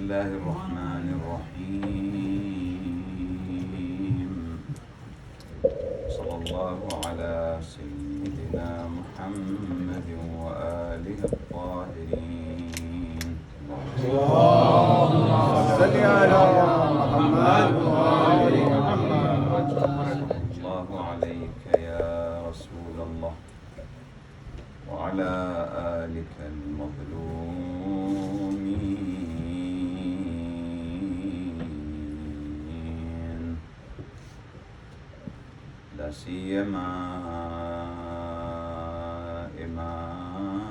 الله الرحمن الرحيم. صلى الله على سيدنا محمد وآله الطاهرين. اللهم صل على محمد وآل محمد. الله عليك يا رسول الله وعلى آلك المظلومين، لا سيما إمامنا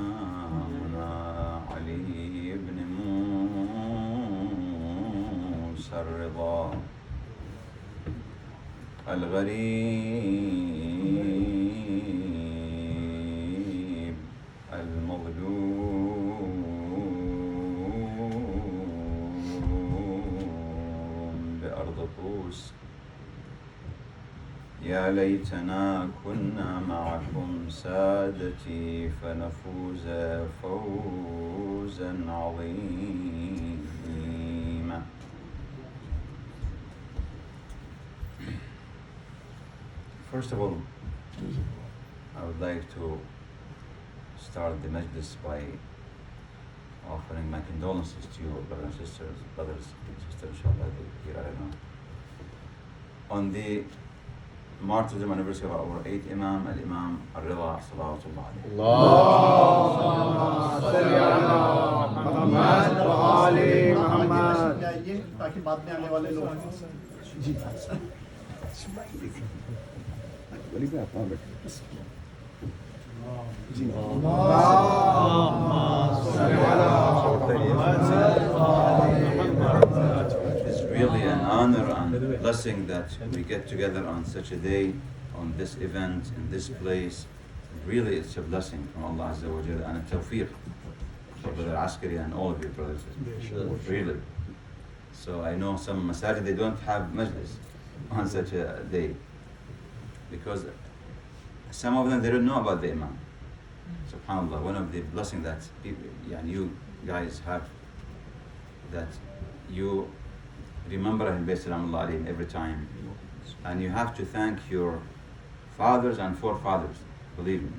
علي بن موسى الرضا الغريب المظلوم بأرض طوس. يا ليتنا كنا معكم سادتي فنفوز فوزا عظيما. First of all, I would like to start the majlis by offering my condolences to you, brothers and sisters, inshallah, here I don't know. On the martyrdom anniversary of our 8th Imam, Al-Imam Al-Rida, salawatullah alayhi. اللهم صل على محمد وآل محمد. ताकि बाद में आने वाले लोग It's really an honor and blessing that we get together on such a day, on this event, in this place. Really, it's a blessing from Allah Azza wa Jalla and a tawfiq for Brother Askari and all of you brothers. Really. So I know some masajid, they don't have majlis on such a day, because some of them, they don't know about the Imam. SubhanAllah, one of the blessings that you guys have, that you remember Ahlul Bayt Salamullah alayhim every time, and you have to thank your fathers and forefathers, believe me.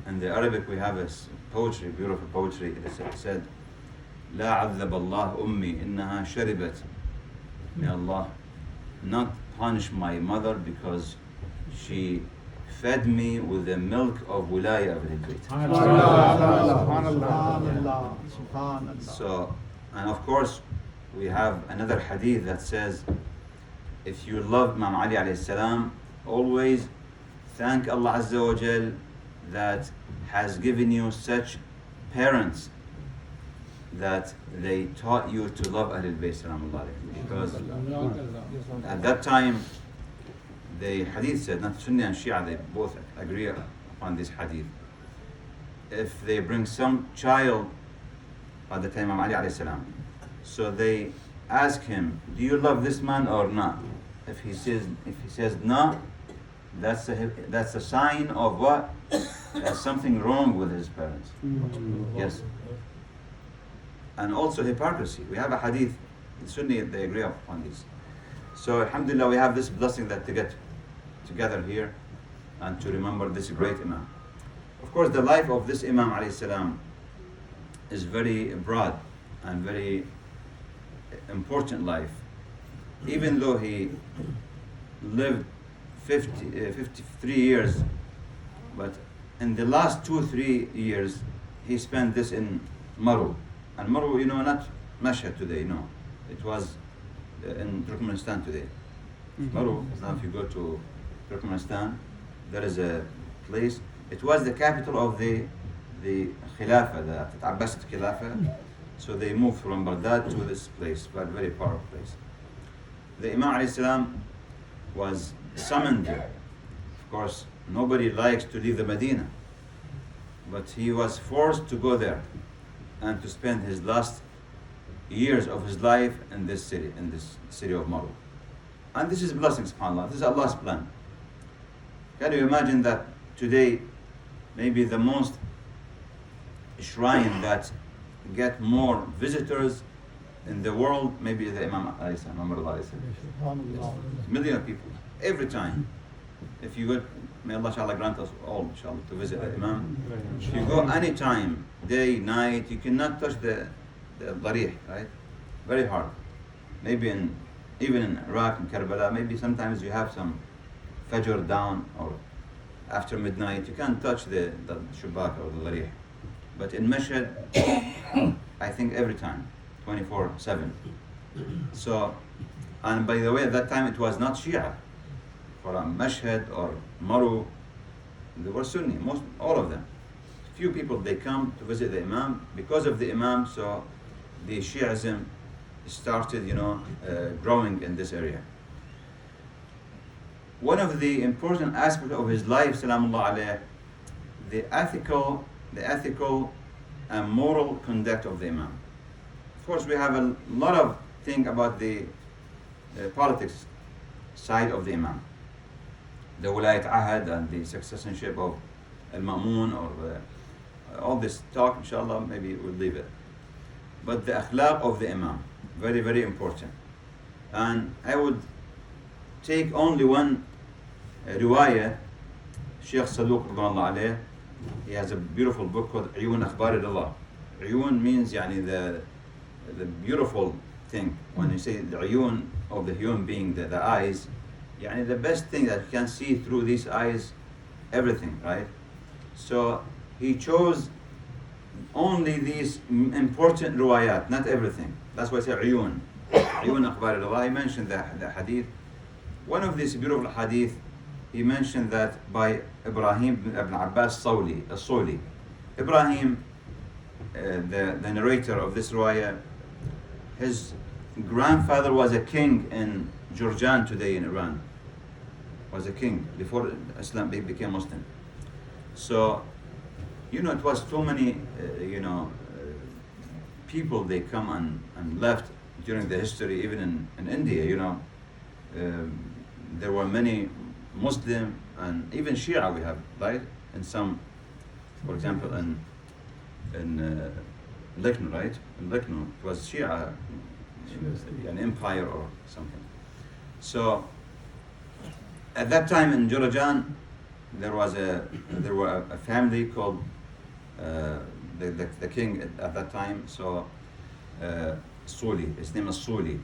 In the Arabic we have a poetry, beautiful poetry. It said, لا عذب الله أمي إنها شربت. May Allah not punish my mother because she fed me with the milk of wilaya of Ahlul Bayt. So, and of course, we have another hadith that says, if you love Imam Ali alayhi salam, always thank Allah Azza wa Jal that has given you such parents that they taught you to love Ahlul Bayt salamullah alayhim. Because at that time, the hadith said, not Sunni and Shia, they both agree upon this hadith. If they bring some child at the time of Ali alayhi salam, so they ask him, do you love this man or not? If he says no, that's a sign of what? There's something wrong with his parents. Yes. And also hypocrisy. We have a hadith, the Sunni, they agree upon this. So alhamdulillah, we have this blessing that to get together here and to remember this great Imam. Of course, the life of this Imam alayhi salam is very broad and very important life. Even though he lived 53 years, but in the last 2-3 years, he spent this in Maru. And Maru, not Mashhad today, no. It was in Turkmenistan today. Maru, now if you go to Turkmenistan, there is a place. It was the capital of the Khilafah, the Abbasid Khilafah. So they moved from Baghdad to this place, but very powerful place. The Imam alayhi salam was summoned there. Of course, nobody likes to leave the Medina, but he was forced to go there and to spend his last years of his life in this city of Maru. And this is blessing, subhanAllah. This is Allah's plan. Can you imagine that today, maybe the most shrine that get more visitors in the world, maybe the Imam alayhi salam, Muhammad alayhi salam. Million of people, every time. If you go, may Allah inshallah grant us all inshallah to visit the Imam. If you go any time, day, night, you cannot touch the Darih, right? Very hard. Maybe even in Iraq and Karbala, maybe sometimes you have some Fajr down or after midnight, you can't touch the Shubak or the Darih. But in Mashhad, I think every time, 24/7. So, and by the way, at that time it was not Shia. For Mashhad or Maru, they were Sunni, all of them. Few people, they come to visit the Imam. Because of the Imam, so the Shi'ism started, growing in this area. One of the important aspects of his life, salamullah alayh, the ethical and moral conduct of the Imam. Of course, we have a lot of things about the politics side of the Imam. The Wilayat Ahad and the successorship of Al-Ma'mun, or all this talk, inshallah, maybe we'll leave it. But the akhlaq of the Imam, very, very important. And I would take only one riwayah, Sheikh Saduq radhiyallahu alayh. He has a beautiful book called Uyun Akhbar Allah. Uyun means the beautiful thing. When you say the uyun of the human being, the eyes, the best thing that you can see through these eyes, everything, right? So he chose only these important riwayat, not everything. That's why I say Uyun. Uyun Akhbar Allah. He mentioned the hadith. One of these beautiful hadith, he mentioned that by Ibrahim ibn Abbas Sawli. Ibrahim, the narrator of this riwayah, his grandfather was a king in Jurjan today in Iran. Was a king before Islam became Muslim. So, it was too many, people, they come and left during the history, even in India, there were many Muslim and even Shia we have, right? In some, for example, in Lucknow, right? In Lucknow, it was Shia, an empire or something. So, at that time in Jurjan, there were a family called the king at that time. So Suli, his name is Suli.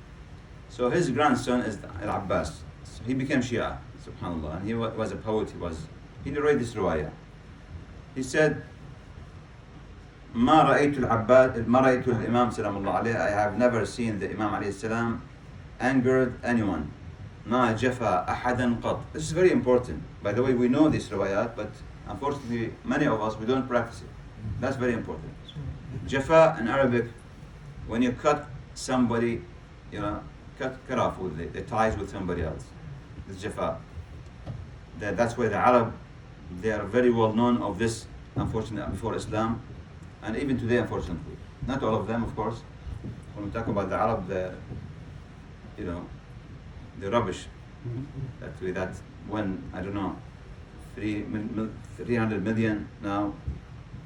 So his grandson is Al Abbas. So he became Shia, subhanallah, and he was a poet. He narrated this riwayah. He said, ما رأيت الإمام سلام الله عليه. I have never seen the Imam عليه السلام angered anyone. ما جفا أحدا قط. This is very important. By the way, we know this riwayat, but unfortunately, many of us, we don't practice it. That's very important. Jafa in Arabic, when you cut somebody, cut off with the ties with somebody else. It's Jafa. That's why the Arab, they are very well known of this, unfortunately, before Islam, and even today, unfortunately. Not all of them, of course. When we talk about the Arab, the rubbish that when, I don't know, 300 million now,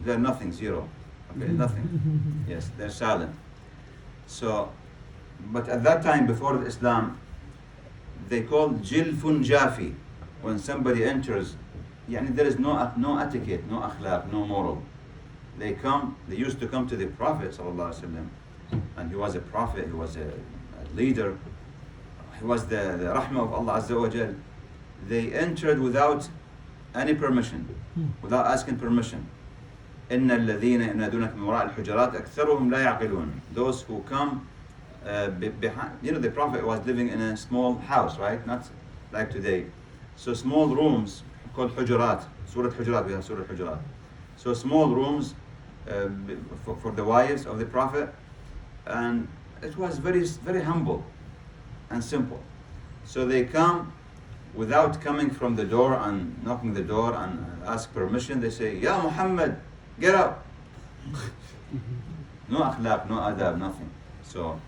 they're nothing, zero. Okay, nothing. Yes, they're silent. So, but at that time, before Islam, they called jilfun jafi. When somebody enters, there is no etiquette, no akhlaq, no moral. They used to come to the Prophet ﷺ, and he was a prophet, he was a leader, he was the rahmah of Allah Azza wa Jal. They entered without any permission, without asking permission. إن الذين ينادونك من وراء الحجرات أكثرهم لا يعقلون. Those who come behind, the Prophet was living in a small house, right? Not like today. So small rooms called hujurat. Surah Hujurat, we have Surah Hujurat. So small rooms for the wives of the Prophet, and it was very, very humble and simple. So they come without coming from the door and knocking the door and ask permission. They say, Ya Muhammad, get up. No akhlaq, no adab, nothing. So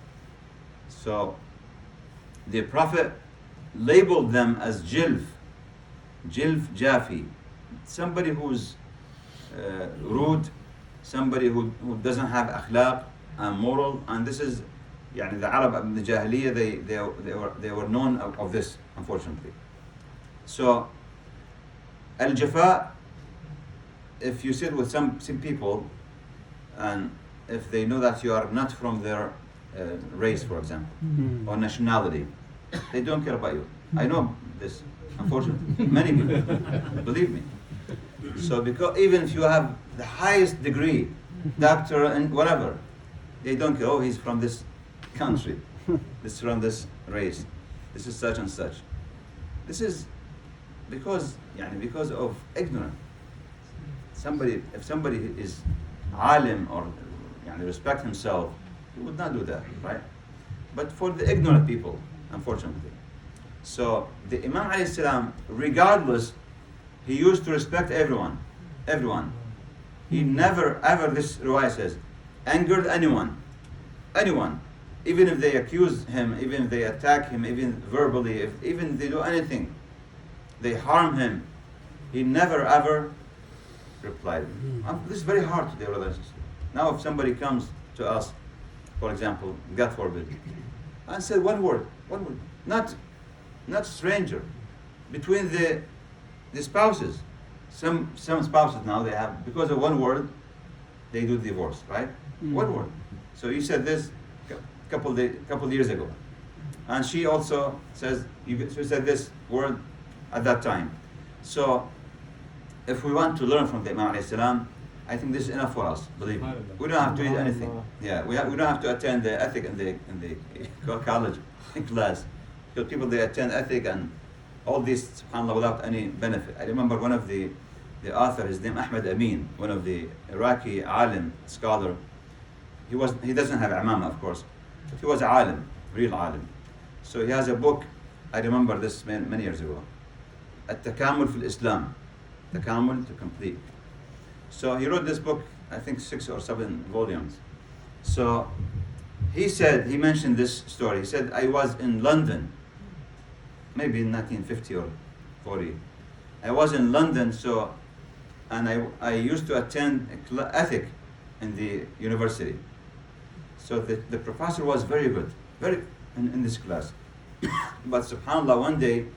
the Prophet labeled them as jilf jafi, somebody who's rude, somebody who doesn't have akhlaq and moral, and this is يعني the Arab in the Jahiliyyah, they were known of this, unfortunately. So, al-jafa, if you sit with some people, and if they know that you are not from their race, for example, or nationality, they don't care about you. I know this, unfortunately. Many people, believe me. So, because even if you have the highest degree, doctor and whatever, they don't care. Oh, he's from this country, this is from this race, this is such and such. This is because of ignorance. If somebody is alim or respect himself, he would not do that, right? But for the ignorant people, unfortunately. So the Imam alayhi salam, regardless, he used to respect everyone. He never ever, this riwayah says, angered anyone, even if they accuse him, even if they attack him, even verbally, even they do anything, they harm him, he never ever replied. This is very hard today, brothers and sisters. Now if somebody comes to us, for example, God forbid, and said one word, not stranger, between the spouses. Some spouses now, they have, because of one word, they do divorce, right? One word. So you said this couple years ago, and she also says she said this word at that time. So if we want to learn from the Imam alayhi salam, I think this is enough for us. Believe me, we don't have to read anything. Yeah, we don't have to attend the ethic in the college class, because people, they attend ethic and all this, subhanAllah, without any benefit. I remember one of the author, his name Ahmed Amin, one of the Iraqi alim scholar. He doesn't have imam, of course, but he was a alim, real alim. So he has a book. I remember this many years ago. At-Takamul fil Islam, Takamul, to complete. So he wrote this book, I think 6 or 7 volumes. So he mentioned this story. He said, I was in London, maybe in 1950 or 40. I was in London, and I used to attend ethic in the university. So the professor was very good, in this class. But subhanAllah, one day,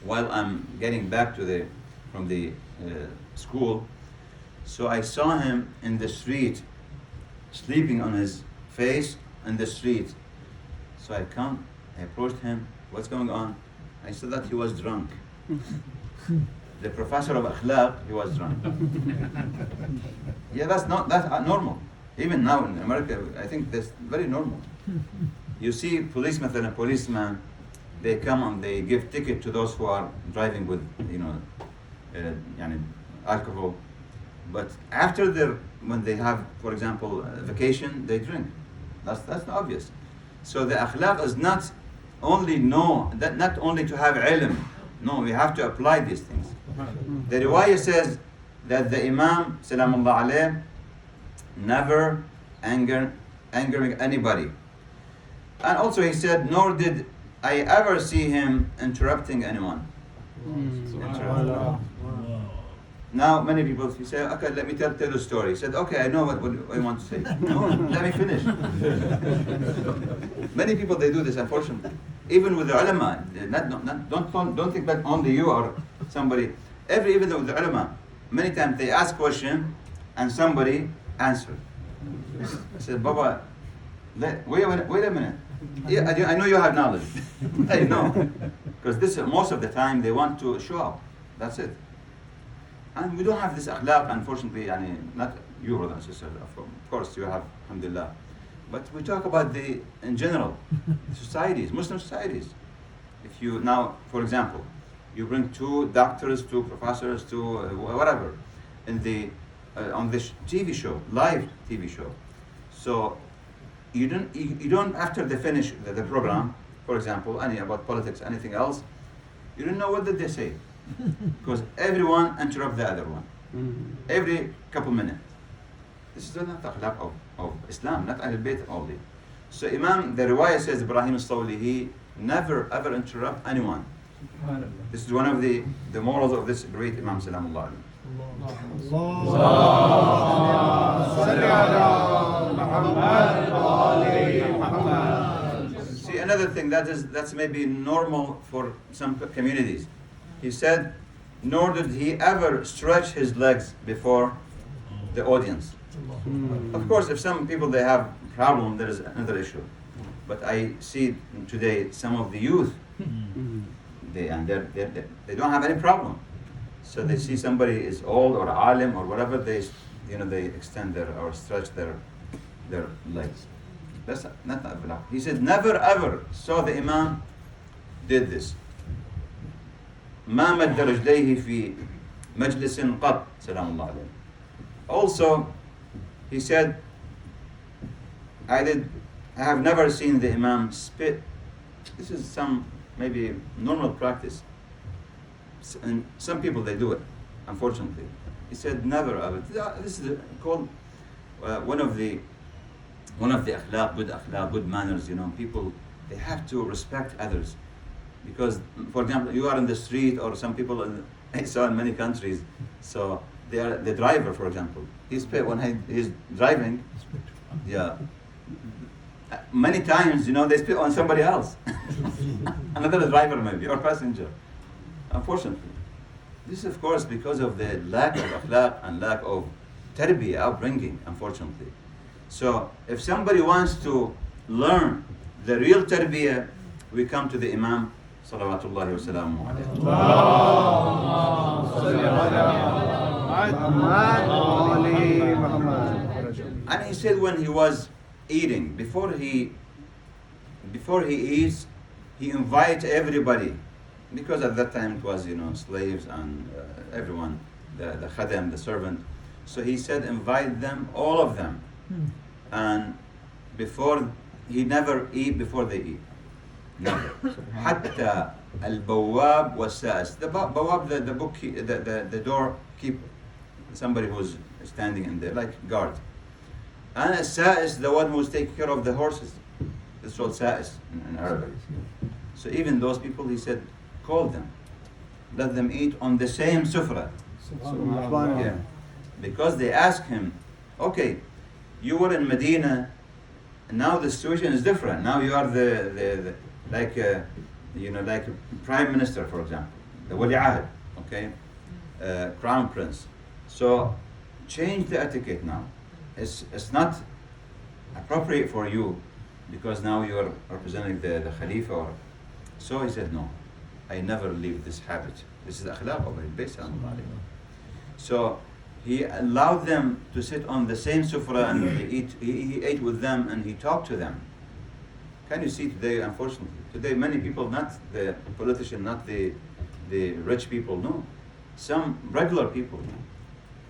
while I'm getting back from the school, so I saw him in the street, sleeping on his face in the street. So I approached him. What's going on? I said that he was drunk. The professor of akhlaq, he was drunk. Yeah, that's normal. Even now in America, I think that's very normal. You see policemen, they come and they give ticket to those who are driving with, alcohol. But after when they have, for example, a vacation, they drink. That's obvious. So the akhlaq is not only to have ilm. No, we have to apply these things. The riwayah says that the Imam, salamullah alayh, never angering anybody. And also he said, nor did I ever see him interrupting anyone. Now many people say, okay, let me tell a story. He said, okay, I know what you want to say. No, let me finish. Many people, they do this, unfortunately. Even with the ulama, don't think that only you or somebody. Even with the ulama, many times they ask question and somebody answer. I said, Baba, wait a minute. Yeah, I know you have knowledge. I know, because most of the time they want to show up. That's it. And we don't have this akhlaq, unfortunately. Not you, brother and sister. Of course, you have, alhamdulillah. But we talk about in general, societies, Muslim societies. If you now, for example, you bring 2 doctors, 2 professors, 2 whatever, on this TV show, live TV show. So you don't after they finish the program, for example, about politics, anything else, you don't know what did they say, because everyone interrupt the other one, every couple minutes. This is not the akhlaq of Islam, not Ahlul Bayt only. So the riwayah says, Ibrahim al-Sawli, he never ever interrupt anyone. This is one of the morals of this great Imam Salamullah. صل على محمد وآل محمد another thing that's maybe normal for some communities. He said, nor did he ever stretch his legs before the audience. Of course, if some people they have problem, there is another issue. But I see today some of the youth, they don't have any problem. So they see somebody is old or alim or whatever, they extend their or stretch their legs. That's not akhlaq. He said never ever saw the Imam did this. ما مد رجليه في مجلس قط سلام الله عليه. Also, he said, I have never seen the Imam spit. This is some maybe normal practice. And some people they do it, unfortunately. He said never of it. This is called one of the akhlaq, good manners. People they have to respect others, because, for example, you are in the street, or some people I saw in many countries. So they are the driver, for example. He spit when he's driving. Yeah. Many times, they spit on somebody else, another driver maybe or passenger. Unfortunately, this is of course because of the lack of akhlaq and lack of tarbiyah, upbringing. Unfortunately, so if somebody wants to learn the real tarbiyah, we come to the Imam. Salawatullahi wa salamu alayhi. And he said when he was eating, before he eats, he invites everybody, because at that time it was slaves and everyone, the khadam, the servant. So he said invite them, all of them, and he never eat before they eat. Never. حتى البواب والسائس. The bawab, the bookkeeper, the doorkeeper, somebody who's standing in there like guard. And as-sa'is, the one who's taking care of the horses. It's called sa'is in Arabic. So even those people, he said, call them. Let them eat on the same sufra. Yeah. Because they asked him, okay, you were in Medina, and now the situation is different. Now you are the like Prime Minister, for example, the Wali Ahad, okay, Crown Prince. So change the etiquette now. It's not appropriate for you, because now you are representing the Khalifa. So he said, no, I never leave this habit. This is akhlaq of al-bayt. So he allowed them to sit on the same sufra, and he ate with them and he talked to them. Can you see today, unfortunately, many people, not the politician, not the rich people, no, some regular people,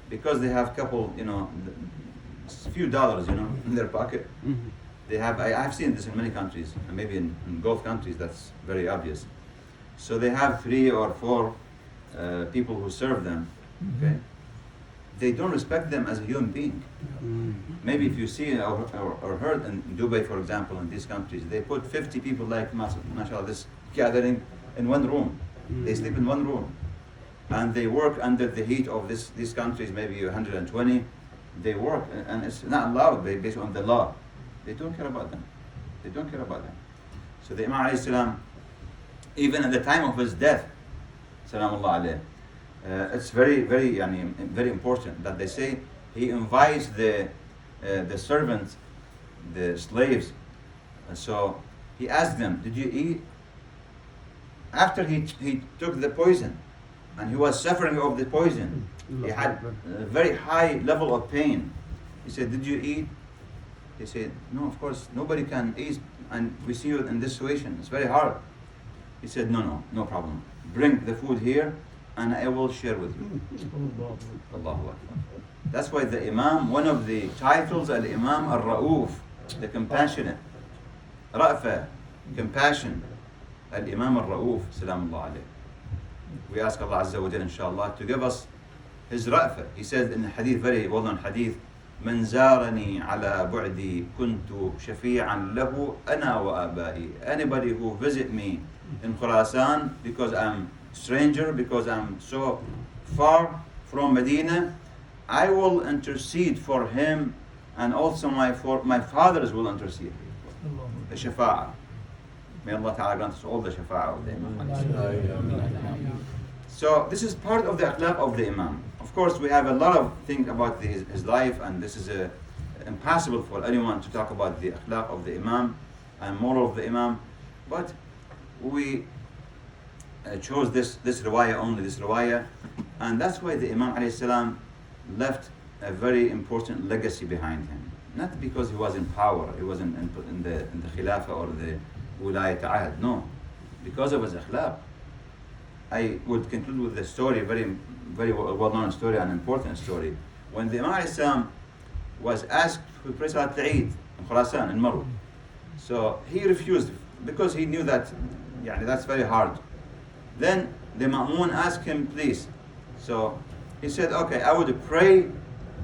because they have couple, few dollars, in their pocket. Mm-hmm. They have. I've seen this in many countries, and maybe in Gulf countries that's very obvious. So they have 3 or 4 people who serve them. Okay, they don't respect them as a human being. Maybe if you see or heard in Dubai, for example, in these countries, they put 50 people like mashallah, this gathering in one room. They sleep in one room, and they work under the heat of these countries, maybe 120. They work, and it's not allowed based on the law. They don't care about them. So the Imam alayhi salam, even at the time of his death, salamullah alayh, it's very, very, very important that they say he invites the servants, the slaves. And so he asked them, did you eat? After he took the poison, and he was suffering of the poison, he had a very high level of pain. He said, did you eat? He said, no, of course, nobody can eat, and we see you in this situation, it's very hard. He said, no problem. Bring the food here, and I will share with you. Allahu Akbar. That's why the Imam, one of the titles, Al-Imam Al-Ra'uf, the compassionate. Ra'fa, compassion. Al-Imam Al-Ra'uf, salamullah alayh. We ask Allah Azza wa Jalla, inshallah, to give us his ra'fa. He said in the hadith, very well-known hadith, من زارني على بعدي كنت شفيعا له أنا وآبائي. Anybody who visit me in Khurasan, because I'm stranger, because I'm so far from Medina, I will intercede for him, and also my fathers will intercede. The shafa'ah. May Allah Ta'ala grant us all the shafa'ah of the Imam. So this is part of the akhlaq of the Imam. Of course, we have a lot of things about his life, and this is impossible for anyone to talk about the akhlaq of the Imam and moral of the Imam. But we chose this riwayah, only this riwayah, and that's why the Imam alayhi salam left a very important legacy behind him. Not because he was in power, he was in the khilafah or the wilayat ahad, no, because of his akhlaq. I would conclude with the story, very well-known story, an important story. When the Imam alayhi salam was asked to pray Salat al-Eid in Khurasan, in Marw, so he refused because he knew that that's very hard. Then the Ma'mun asked him, please. So he said, okay, I would pray,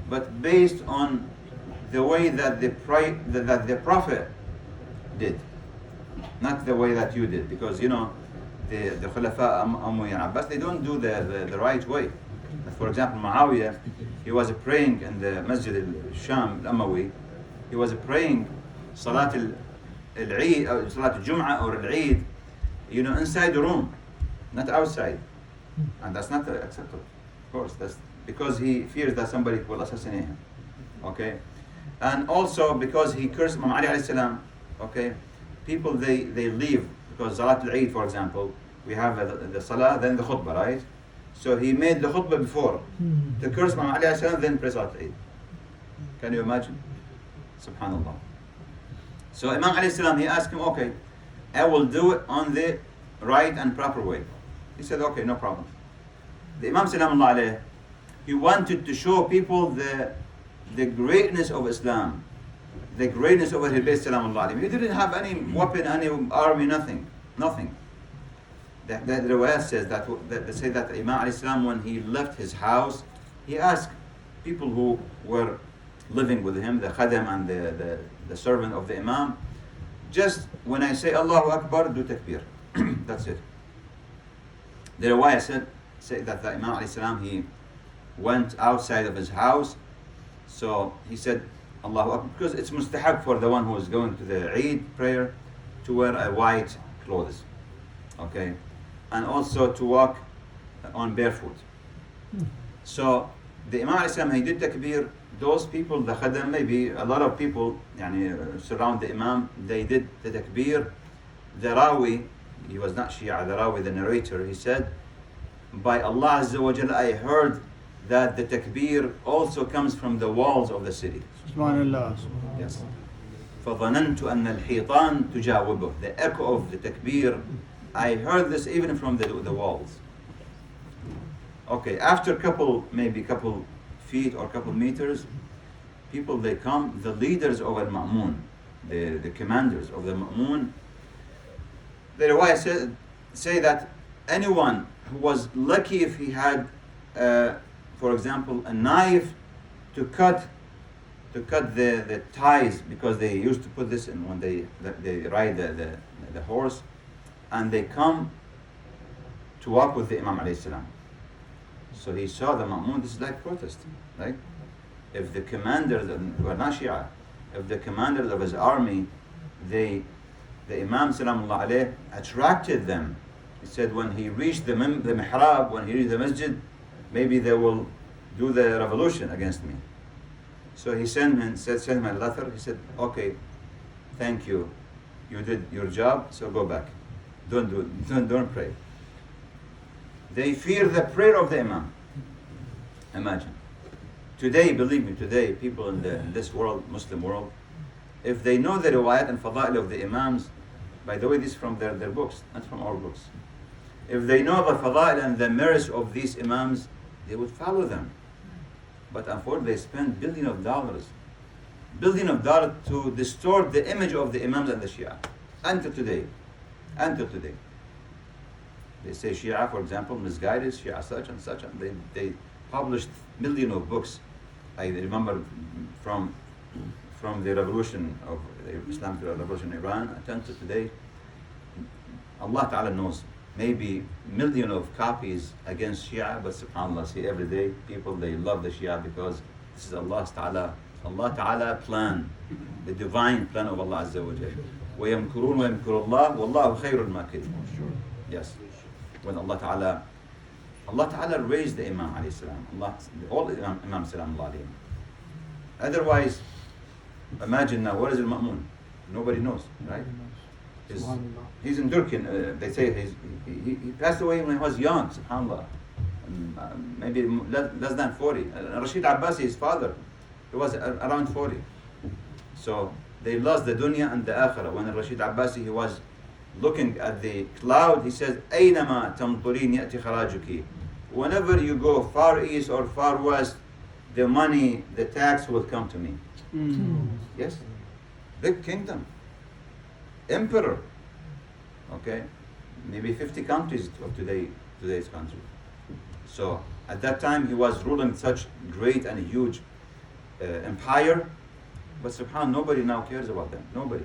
but based on the way that the Prophet did, not the way that you did, because the Khulafa Umayya and Abbas, they don't do the right way. For example, Muawiyah, he was praying in the Masjid al-Sham al-Amawi, he was praying Salat al-Eid, or Salat al-Jum'ah or al-Eid, inside the room, not outside. And that's not acceptable, of course. That's because he fears that somebody will assassinate him. Okay? And also because he cursed Imam Ali alayhi salam. Okay? People, they leave, because Salat al-Eid, for example, we have the Salah, then the khutbah, right? So he made the khutbah before to curse Imam Ali alayhi salam, then pray Salat al-Eid. Can you imagine? Subhanallah. So Imam alayhi salam, he asked him, okay, I will do it on the right and proper way. He said, okay, no problem. The Imam Salamullah alayhi, he wanted to show people the greatness of Islam, the greatness of Ahlul Bayt Salamullah alayhi. He didn't have any weapon, any army, nothing. The riwayah says that they say that Imam alayhi salam, when he left his house, he asked people who were living with him, the khadam and the servant of the Imam, just when I say Allahu Akbar, do takbir. That's it. The riwayah say that the Imam alayhi salam, he went outside of his house, so he said Allahu Akbar, because it's mustahab for the one who is going to the Eid prayer to wear a white clothes, okay, and also to walk on barefoot. So the Imam alayhi salam, he did takbir. Those people, the khadam, maybe a lot of people surround the Imam, they did the takbir. The Rawi, he was not Shia, the Rawi, the narrator, he said, by Allah Azza wa Jalla, I heard that the takbir also comes from the walls of the city. Subhanallah. Yes. فَظَنَنْتُ أَنَّ الْحِيطَانِ تُجَاوِبُهُ. The echo of the takbir, I heard this even from the walls. Okay, after couple feet or couple meters, people, they come, the leaders of al-Ma'mun, the commanders of the Ma'mun, the riwayah say that anyone who was lucky if he had, for example, a knife to cut the ties, because they used to put this in when they ride the horse, and they come to walk with the Imam alayhi salam. So he saw the Ma'mun, this is like protest, right? If the commanders, were not Shia, if the commanders of his army, the Imam Salamullah alayh attracted them. He said when he reached the mihrab, when he reached the masjid, maybe they will do the revolution against me. So he sent him a letter. He said, okay, thank you. You did your job, so go back. Don't pray. They fear the prayer of the Imam. Imagine. Today, believe me, today, people in this world, Muslim world, if they know the riwayat and fada'il of the Imams, by the way, this is from their books, not from our books. If they know the fada'il and the merits of these Imams, they would follow them. But unfortunately, they spend billions of dollars to distort the image of the Imams and the Shia. Until today. They say Shia, for example, misguided, Shia such and such, and they published millions of books. I remember from the revolution of the Islamic revolution in Iran until today, Allah Ta'ala knows, maybe millions of copies against Shia, but subhanAllah, see every day people, they love the Shia because this is Allah Ta'ala Allah Ta'ala plan, the divine plan of Allah Azza wa Jal. وَيَمْكُرُونَ وَيَمْكُرُ اللَّهُ وَاللَّهُ خَيْرُ الْمَاكِرِينَ. Yes. When Allah Ta'ala raised the Imam alayhi salam, all Imam salam Allah alayhim. Otherwise, imagine now, where is al-Ma'mun? Nobody knows, right? He's in Durkin. They say he passed away when he was young, subhanAllah. Maybe less than 40. Rashid Abbasi, his father, he was around 40. So they lost the dunya and the akhirah. When Rashid Abbasi, he was looking at the cloud, he says, أَيْنَمَا تَمْطُرِينَ يَأْتِ خَرَاجُكِ. Whenever you go far east or far west, the money, the tax will come to me. Yes? Big kingdom. Emperor. Okay? Maybe 50 countries of today's country. So at that time he was ruling such great and huge empire, but subhanAllah, nobody now cares about them. Nobody.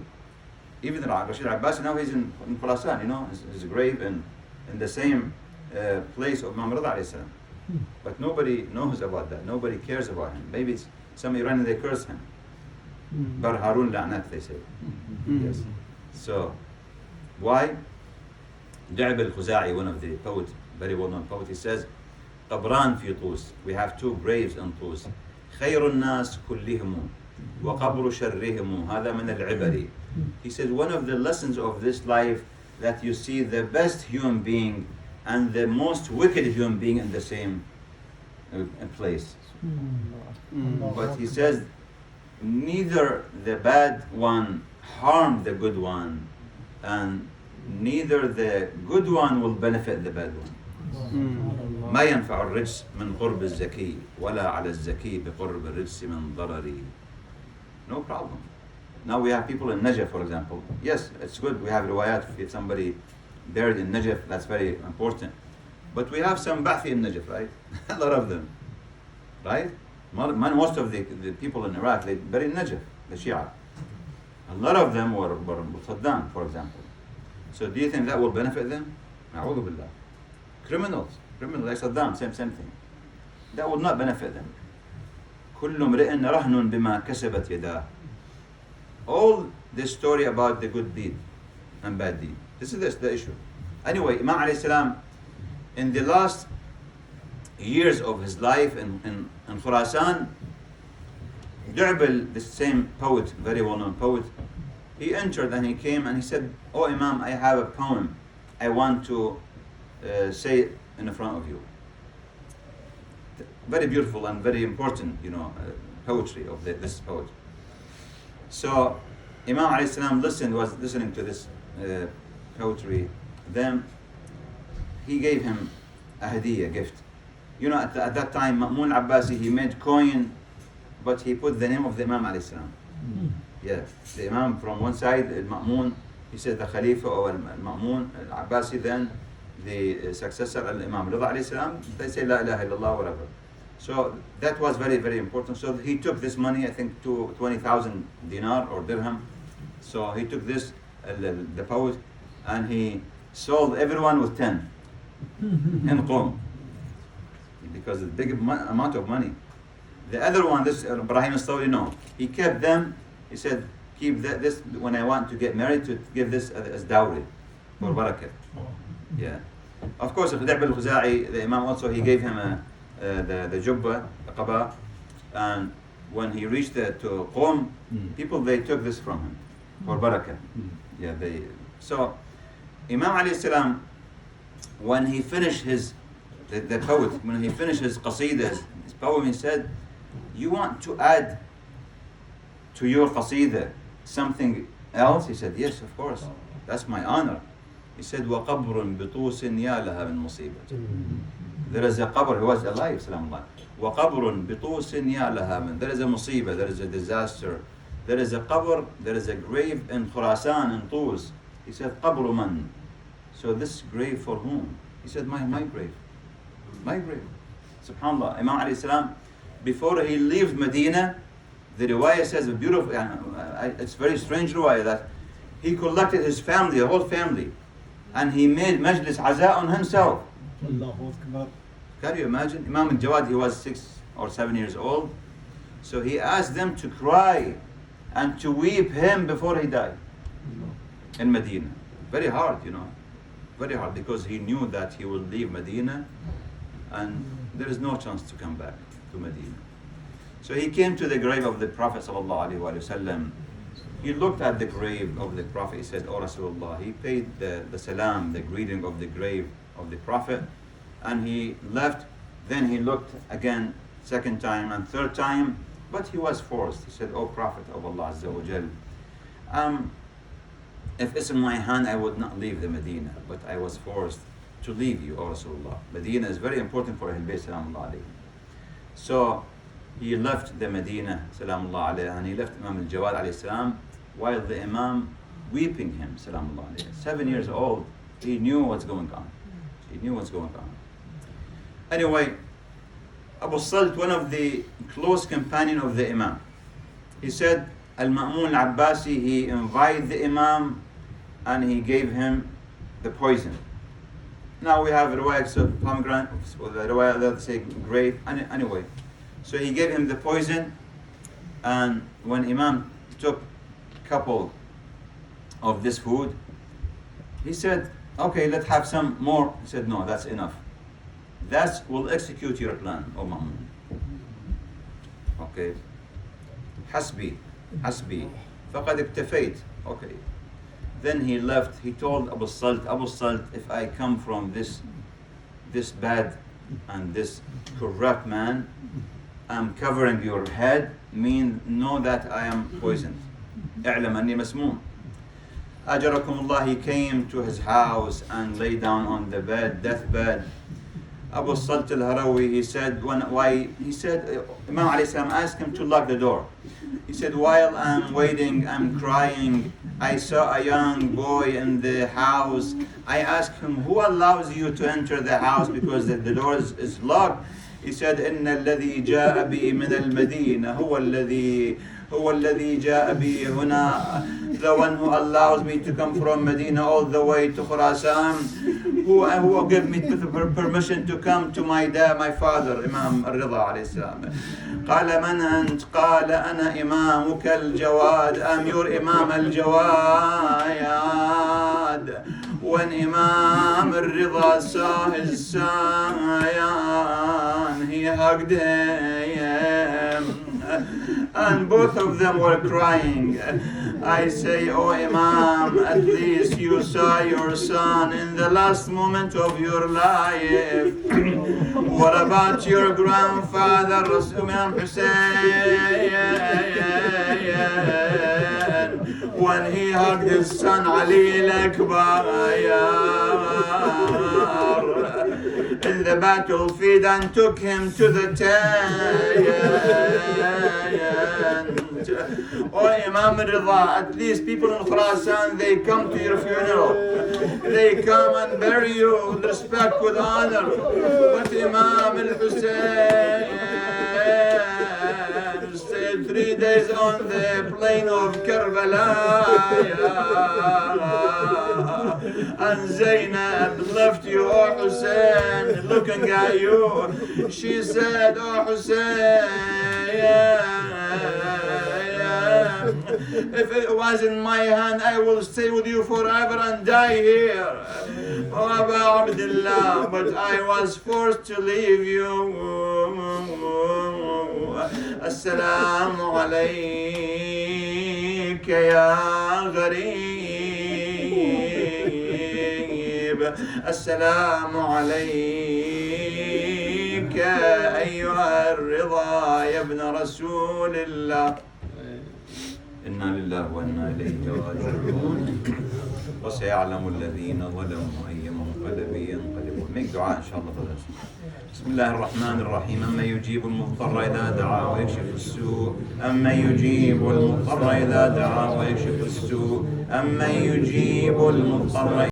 Even Rashid Abbasi, now he's in Khurasan, you know, his grave in the same place of Imam Rida alayhi salam. But nobody knows about that. Nobody cares about him. Maybe some Iranians, they curse him. Bar Harun La'nat, they say. Yes. So, why? Da'ib al-Khuza'i, one of the poets, very well-known poet, he says, قبران في طوس. We have two graves in طوس. خير الناس كلهم وقبر شرهم هذا من العبر. He says one of the lessons of this life that you see the best human being and the most wicked human being in the same place. But he says neither the bad one harmed the good one, and neither the good one will benefit the bad one. ما ينفع الرجس من قرب الزكي ولا على الزكي بقرب الرجس من ضرري. No problem. Now we have people in Najaf, for example. Yes, it's good. We have riwayat if somebody buried in Najaf, that's very important. But we have some Ba'thi in Najaf, right? A lot of them, right? Most of the people in Iraq, they buried in Najaf, the Shia. A lot of them were Saddam, for example. So do you think that will benefit them? Na'udhu billah. Criminals like Saddam, same thing. That will not benefit them. كل امرئ رهن بما كسبت يداه. All this story about the good deed and bad deed. This is the issue. Anyway, Imam alayhi salam, in the last years of his life in Khurasan, Du'bil, the same poet, very well-known poet, he entered and he came and he said, "Oh Imam, I have a poem I want to say in front of you." Very beautiful and very important, poetry of this poet. So Imam alayhi salam was listening to this poetry. Then he gave him a hadiyah, gift. At that time, Ma'mun Abbasi, he made coin, but he put the name of the Imam alayhi salam. Yeah, the Imam from one side, Ma'mun, he said the Khalifa or Ma'mun Abbasi, then the successor, Imam Rida alayhi salam, they say La ilaha illallah, whatever. So that was very, very important. So he took this money, I think, to 20,000 dinar or dirham. So he took this, the poet, and he sold everyone with 10 in Qom, because it's a big amount of money. The other one, this Ibrahim al-Stawri, no, he kept them. He said, keep this when I want to get married, to give this as dowry for barakah. Yeah. Of course, Khudab al-Khuza'i, the Imam also, he gave him the jubba, the qaba, and when he reached to Qom, people, they took this from him for barakah. Yeah, so Imam alayhi salam, when he finished the poet, when he finished his qasidah, his poem, he said, "You want to add to your qasidah something else?" He said, "Yes, of course, that's my honor." He said, وَقَبْرٌ بِطُوسٍ يَا لَهَا مِن مُصِيبَةٍ. There is a qabr, he was alive, salam Allah. وَقَبْرٌ بِطُوسٍ يَا لَهَا مِن. There is a musibah, there is a disaster. There is a qabr, there is a grave in Khurasan, in Tus. He said, قَبْرُ man. So this grave for whom? He said, my grave. My grave. SubhanAllah. Imam alayhi salam, before he leaves Medina, the riwayah says, beautiful, it's very strange riwayah, that he collected his family, the whole family, and he made majlis aza on himself. Can you imagine? Imam al-Jawad, he was 6 or 7 years old. So he asked them to cry and to weep him before he died in Medina. Very hard, very hard, because he knew that he will leave Medina and there is no chance to come back to Medina. So he came to the grave of the Prophet ﷺ. He looked at the grave of the Prophet. He said, "Oh Rasulullah." He paid the salam, the greeting of the grave of the Prophet, and he left. Then he looked again, second time and third time, but he was forced. He said, "Oh Prophet of Allah Azza wa Jal, if it's in my hand, I would not leave the Medina, but I was forced to leave you, O Rasulullah. Medina is very important for Ahlul Bayt, salamullah alayhi." So he left the Medina, salamullah alayhi, and he left Imam al-Jawad alayhi salam, while the Imam weeping him, salamullah alayhi. 7 years old, he knew what's going on. He knew what's going on. Anyway, Abu Salt, one of the close companion of the Imam, he said, Al-Ma'mun al-Abbasi, he invited the Imam and he gave him the poison. Now we have riwayats of pomegranate, or the riwayat that say grape, anyway. So he gave him the poison, and when Imam took a couple of this food, he said, "Okay, let's have some more." He said, "No, that's enough. That will execute your plan, O Ma'mun." Okay. Hasbi, faqad iktafayt. Okay. Then he left. He told Abu Salt, if I come from this bad and this corrupt man, I'm covering your head, know that I am poisoned. اعلم أني مسموم. أجركم Allah. He came to his house and lay down on the bed, deathbed. Abu Salt al-Harawi, he said, Imam alayhi salam asked him to lock the door. He said, while I'm waiting, I'm crying, I saw a young boy in the house. I asked him, who allows you to enter the house because the door is locked? He said, إن الذي جاء بي من المدينة هو الذي جاء بي هنا. The one who allows me to come from Medina all the way to Khurasan, who gave me permission to come to my dad, my father, Imam al-Rida alayhi salam. قال من أنت؟ قال أنا إمامك الجواد. I'm your Imam al-Jawad. When Imam al-Rida saw his son, he hugged him, and both of them were crying. I say, "Oh Imam, at least you saw your son in the last moment of your life. What about your grandfather, Imam Hussein, when he hugged his son Ali al-Akbar in the battlefield and took him to the tent? Oh Imam al-Rida, at least people in Khurasan, they come to your funeral. They come and bury you with respect, with honor. But Imam al-Hussein stayed 3 days on the plain of Karbala. And Zainab left you, oh Hussein, looking at you. She said, "Oh Hussein, if it was in my hand, I will stay with you forever and die here. Oh Aba Abdullah, but I was forced to leave you. Assalamu alayka ya gharib. Assalamu alayka ayyuha ar-Rida ya ibn Rasulillah." إنا لله وإنا إليه راجعون. وسيعلم الذين ظلموا أي منقلب ينقلبون. Make dua inshallah for this. بسم الله الرحمن الرحيم. أمن يجيب المضطر إذا دعا ويكشف السوء. أمن يجيب المضطر إذا دعا ويكشف السوء. أمن يجيب المضطر